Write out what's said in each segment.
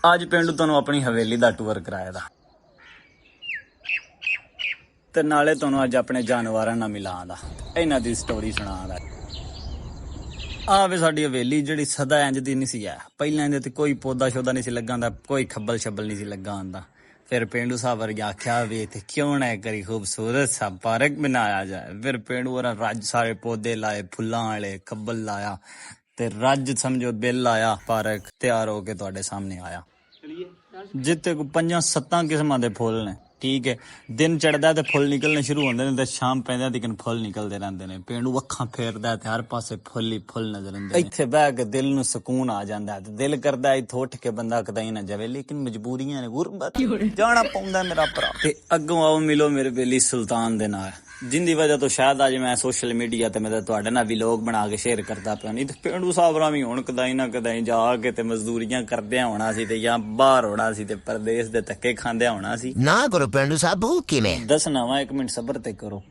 ਅੱਜ ਪਿੰਡ ਤੁਹਾਨੂੰ ਆਪਣੀ ਹਵੇਲੀ ਦਾ ਟੂਰ ਕਰਾਇਆ ਦਾ ਤੇ ਨਾਲੇ ਤੁਹਾਨੂੰ ਅੱਜ ਆਪਣੇ ਜਾਨਵਰਾਂ ਨਾਲ ਮਿਲਾਂ ਦਾ ਇਹਨਾਂ ਦੀ ਸਟੋਰੀ ਸੁਣਾ ਦਾ। ਆ ਵੇ ਸਾਡੀ ਹਵੇਲੀ ਜਿਹੜੀ ਸਦਾ ਇੰਜ ਦੀ ਨਹੀਂ ਸੀ ਆ। ਪਹਿਲਾਂ ਇਹਦੇ ਤੇ ਕੋਈ ਪੌਦਾ ਸ਼ੌਦਾ ਨਹੀਂ ਸੀ ਲੱਗਾ ਹੁੰਦਾ, ਕੋਈ ਖੱਬਲ ਛੱਬਲ ਨਹੀਂ ਸੀ ਲੱਗਾ ਹੁੰਦਾ। ਫਿਰ ਪੇਂਡੂ ਸਾਹਿਬ ਵਰਗੇ ਆਖਿਆ ਵੀ ਇੱਥੇ ਕਿਉਂ ਨਾ ਕਰੀ ਖੂਬਸੂਰਤ ਸਾ ਪਾਰਕ ਬਣਾਇਆ ਜਾਏ। ਫਿਰ ਪੇਂਡੂ ਵਾਲਾ ਰੱਜ ਸਾਰੇ ਪੌਦੇ ਲਾਏ, ਫੁੱਲਾਂ ਵਾਲੇ ਖੱਬਲ ਲਾਇਆ ਤੇ ਰੱਜ ਸਮਝੋ ਬਿੱਲ ਆਇਆ। ਪਾਰਕ ਤਿਆਰ ਹੋ ਕੇ ਤੁਹਾਡੇ ਸਾਹਮਣੇ ਆਇਆ ਜਿੱਥੇ ਕੋ 5-7 ਕਿਸਮਾਂ ਦੇ ਫੁੱਲ ਨੇ। ਠੀਕ ਹੈ, ਦਿਨ ਚੜਦਾ ਤੇ ਫੁੱਲ ਨਿਕਲਣੇ ਸ਼ੁਰੂ ਹੁੰਦੇ ਨੇ ਤੇ ਸ਼ਾਮ ਪੈਂਦਾ ਤੀਕਨ ਫੁੱਲ ਨਿਕਲਦੇ ਰਹਿੰਦੇ ਨੇ। ਪੇਂਡੂ ਅੱਖਾਂ ਫੇਰਦਾ ਤੇ ਹਰ ਪਾਸੇ ਫੁੱਲ ਹੀ ਫੁੱਲ ਨਜ਼ਰ ਆਉਂਦੇ ਨੇ। ਇੱਥੇ ਬਹਿ ਕੇ ਦਿਲ ਨੂੰ ਸਕੂਨ ਆ ਜਾਂਦਾ ਤੇ ਦਿਲ ਕਰਦਾ ਇੱਥੋਂ ਉੱਠ ਕੇ ਬੰਦਾ ਕਦਾਈ ਨਾ ਜਾਵੇ, ਲੇਕਿਨ ਮਜਬੂਰੀਆਂ ਨੇ, ਗੁਰਬਤ ਜਾਣਾ ਪਾਉਂਦਾ ਮੇਰਾ ਭਰਾ। ਤੇ ਅੱਗੋਂ ਆਓ ਮਿਲੋ ਮੇਰੇ ਬੇਲੀ ਸੁਲਤਾਨ ਦੇ ਨਾਲ, ਜਿੰਦੀ ਵਜ੍ਹਾ ਤੋਂ ਸ਼ਾਇਦ ਅੱਜ ਮੈਂ ਸੋਸ਼ਲ ਮੀਡੀਆ ਤੇ ਮੈਂ ਤੁਹਾਡੇ ਨਾਲ ਵੀਲੋਗ ਬਣਾ ਕੇ ਸ਼ੇਅਰ ਕਰਦਾ ਪਿਆ। ਨਹੀਂ ਤੇ ਪੇਂਡੂ ਸਾਹਬਰਾਂ ਵੀ ਹੁਣ ਕਦਾਈ ਨਾ ਕਦਾਈ ਜਾ ਕੇ ਤੇ ਮਜ਼ਦੂਰੀਆਂ ਕਰਦਿਆਂ ਹੋਣਾ ਸੀ ਤੇ ਜਾਂ ਬਾਹਰ ਹੋਣਾ ਸੀ ਤੇ ਪਰਦੇਸ ਦੇ ਧੱਕੇ ਖਾਂਦਿਆਂ ਹੋਣਾ ਸੀ ਨਾ। ਕਰੋ ਪੇਂਡੂ ਸਾਹਿਬ ਕਿਵੇਂ ਦੱਸਣਾ ਵਾ, 1 ਮਿੰਟ ਸਬਰ ਤੇ ਕਰੋ।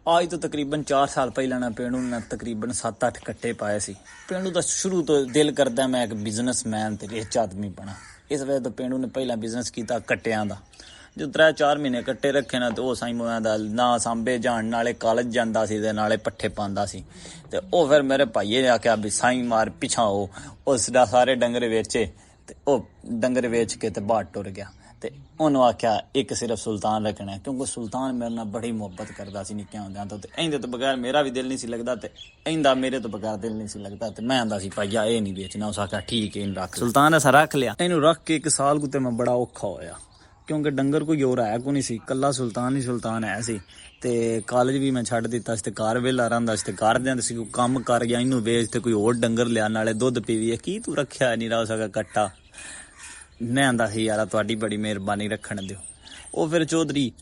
ਅੱਜ ਤੋਂ ਤਕਰੀਬਨ 4 ਸਾਲ ਪਹਿਲਾਂ ਨਾ ਪੇਂਡੂ ਨੇ ਤਕਰੀਬਨ 7-8 ਕੱਟੇ ਪਾਏ ਸੀ। ਪੇਂਡੂ ਦਾ ਸ਼ੁਰੂ ਤੋਂ ਦਿਲ ਕਰਦਾ ਮੈਂ ਇੱਕ ਬਿਜ਼ਨਸਮੈਨ ਤੇ ਰਿਚ ਆਦਮੀ ਬਣਾ। ਇਸ ਵਜ੍ਹਾ ਤੋਂ ਪੇਂਡੂ ਨੇ ਪਹਿਲਾਂ ਬਿਜ਼ਨਸ ਕੀਤਾ ਕੱਟਿਆਂ ਦਾ। ਜੋ 3-4 ਮਹੀਨੇ ਕੱਟੇ ਰੱਖੇ ਨਾ ਤੇ ਉਹ ਸਾਈ ਮੋਇਆਂ ਦਾ ਨਾ ਸਾਂਭੇ ਜਾਣ, ਨਾਲੇ ਕਾਲਜ ਜਾਂਦਾ ਸੀ ਤੇ ਨਾਲੇ ਪੱਠੇ ਪਾਉਂਦਾ ਸੀ। ਤੇ ਉਹ ਫਿਰ ਮੇਰੇ ਭਾਈਏ ਨੇ ਆਖਿਆ ਵੀ ਸਾਈ ਮਾਰ ਪਿਛਾਂ ਉਸ ਦਾ ਸਾਰੇ ਡੰਗਰ ਵੇਚੇ ਤੇ ਉਹ ਡੰਗਰ ਵੇਚ ਕੇ ਤੇ ਬਾਹਰ ਟੁਰ ਗਿਆ। ਤੇ ਉਹਨੂੰ ਆਖਿਆ ਇੱਕ ਸਿਰਫ ਸੁਲਤਾਨ ਰੱਖਣਾ, ਕਿਉਂਕਿ ਸੁਲਤਾਨ ਮੇਰੇ ਨਾਲ ਬੜੀ ਮੁਹੱਬਤ ਕਰਦਾ ਸੀ ਨਿੱਕਿਆਂ ਹੁੰਦਿਆਂ ਤੋਂ। ਤੇ ਇਹਦੇ ਤੋਂ ਬਗੈਰ ਮੇਰਾ ਵੀ ਦਿਲ ਨਹੀਂ ਸੀ ਲੱਗਦਾ ਤੇ ਇਹਦਾ ਮੇਰੇ ਤੋਂ ਬਗੈਰ ਦਿਲ ਨਹੀਂ ਸੀ ਲੱਗਦਾ। ਤੇ ਮੈਂ ਆਂਦਾ ਸੀ ਭਾਈਆ ਇਹ ਨਹੀਂ ਵੇਚਣਾ। ਉਸ ਆਖਿਆ ਠੀਕ ਹੈ ਇਹਨੂੰ ਰੱਖ। ਸੁਲਤਾਨ ਅਸਾਂ ਰੱਖ ਲਿਆ। ਇਹਨੂੰ ਰੱਖ ਕੇ 1 ਸਾਲ ਕੁ ਤੇ ਮੈਂ ਬੜਾ ਔਖਾ ਹੋਇਆ, ਕਿਉਂਕਿ ਡੰਗਰ ਕੋਈ ਹੋਰ ਹੈ ਕੋ ਨਹੀਂ ਸੀ, ਕੱਲਾ ਸੁਲਤਾਨ ਹੀ ਸੁਲਤਾਨ ਹੈ ਸੀ। ਤੇ ਕਾਲਜ ਵੀ ਮੈਂ ਛੱਡ ਦਿੱਤਾ ਸੀ ਤੇ ਘਰ ਵੇਲਾ ਰਹਿੰਦਾ ਸੀ ਤੇ ਘਰ ਦੇ ਸੀ ਕੰਮ ਕਰ ਗਿਆ, ਇਹਨੂੰ ਵੇਚ ਤੇ ਕੋਈ ਹੋਰ ਡੰਗਰ ਲਿਆ ਨਾਲੇ ਦੁੱਧ ਪੀਵੀਏ। ਕੀ ਤੂੰ ਰੱਖਿਆ ਨਹੀਂ ਰਹਾ ਸਕਾ ਕੱਟਾ। ਮੈਂ ਆਂਦਾ ਸੀ ਯਾਰ ਤੁਹਾਡੀ ਬੜੀ ਮਿਹਰਬਾਨੀ ਰੱਖਣ ਦਿਓ। ਉਹ ਫਿਰ ਚੌਧਰੀ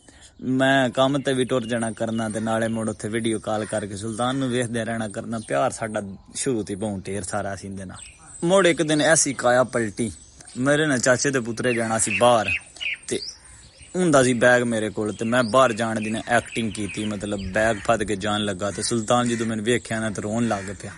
ਮੈਂ ਕੰਮ ਤੇ ਵੀ ਟੁਰ ਜਾਣਾ ਕਰਨਾ ਤੇ ਨਾਲੇ ਮੁੜ ਉੱਥੇ ਵੀਡੀਓ ਕਾਲ ਕਰਕੇ ਸੁਲਤਾਨ ਨੂੰ ਵੇਖਦੇ ਰਹਿਣਾ ਕਰਨਾ। ਪਿਆਰ ਸਾਡਾ ਸ਼ੁਰੂ ਤੋਂ ਬਹੁਤ ਢੇਰ ਸਾਰਾ ਸੀ ਇਹਦੇ ਨਾਲ। ਮੁੜ ਇੱਕ ਦਿਨ ਐਸੀ ਕਾਇਆ ਪਲਟੀ, ਮੇਰੇ ਨਾਲ ਚਾਚੇ ਦੇ ਪੁੱਤਰੇ ਜਾਣਾ ਸੀ ਬਾਹਰ ਤੇ ਹੁੰਦਾ ਸੀ ਬੈਗ ਮੇਰੇ ਕੋਲ ਤੇ ਮੈਂ ਬਾਹਰ ਜਾਣ ਦੀ ਨਾ ਐਕਟਿੰਗ ਕੀਤੀ, ਮਤਲਬ ਬੈਗ ਫੜ ਕੇ ਜਾਣ ਲੱਗਾ। ਤੇ ਸੁਲਤਾਨ ਜਦੋਂ ਮੈਨੂੰ ਵੇਖਿਆ ਨਾ ਤੇ ਰੋਣ ਲੱਗ ਪਿਆ।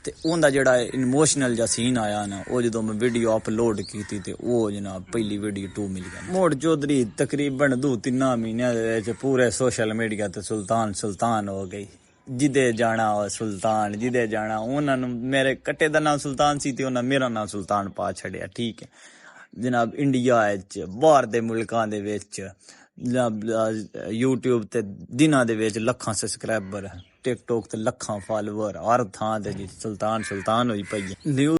ਤੇ ਉਹਦਾ ਜਿਹੜਾ ਇਮੋਸ਼ਨਲ ਜਿਹਾ ਸੀਨ ਆਇਆ ਨਾ, ਉਹ ਜਦੋਂ ਮੈਂ ਵੀਡੀਓ ਅਪਲੋਡ ਕੀਤੀ ਤੇ ਉਹ ਜਨਾਬ ਪਹਿਲੀ ਵੀਡੀਓ 2 ਮਿਲੀਅਨ। ਮੋੜ ਚੌਧਰੀ ਤਕਰੀਬਨ 2-3 ਮਹੀਨਿਆਂ ਦੇ ਵਿੱਚ ਪੂਰੇ ਸੋਸ਼ਲ ਮੀਡੀਆ ਤੇ ਸੁਲਤਾਨ ਹੋ ਗਈ। ਜਿਹਦੇ ਜਾਣਾ ਉਹ ਸੁਲਤਾਨ, ਜਿਹਦੇ ਜਾਣਾ ਉਹਨਾਂ ਨੂੰ। ਮੇਰੇ ਕੱਟੇ ਦਾ ਨਾਮ ਸੁਲਤਾਨ ਸੀ ਤੇ ਉਹਨਾਂ ਮੇਰਾ ਨਾਮ ਸੁਲਤਾਨ ਪਾ ਛੱਡਿਆ। ਠੀਕ ਹੈ ਜਨਾਬ, ਇੰਡੀਆ ਵਿੱਚ, ਬਾਹਰ ਦੇ ਮੁਲਕਾਂ ਦੇ ਵਿੱਚ, YouTube ਤੇ ਦਿਨਾਂ ਦੇ ਵਿੱਚ ਲੱਖਾਂ ਸਬਸਕ੍ਰਾਈਬਰ, ਟਿਕਟੋਕ ਤੇ ਲੱਖਾਂ ਫਾਲੋਵਰ, ਹਰ ਥਾਂ ਤੇ ਜੀ ਸੁਲਤਾਨ ਹੋਈ ਪਈ ਹੈ।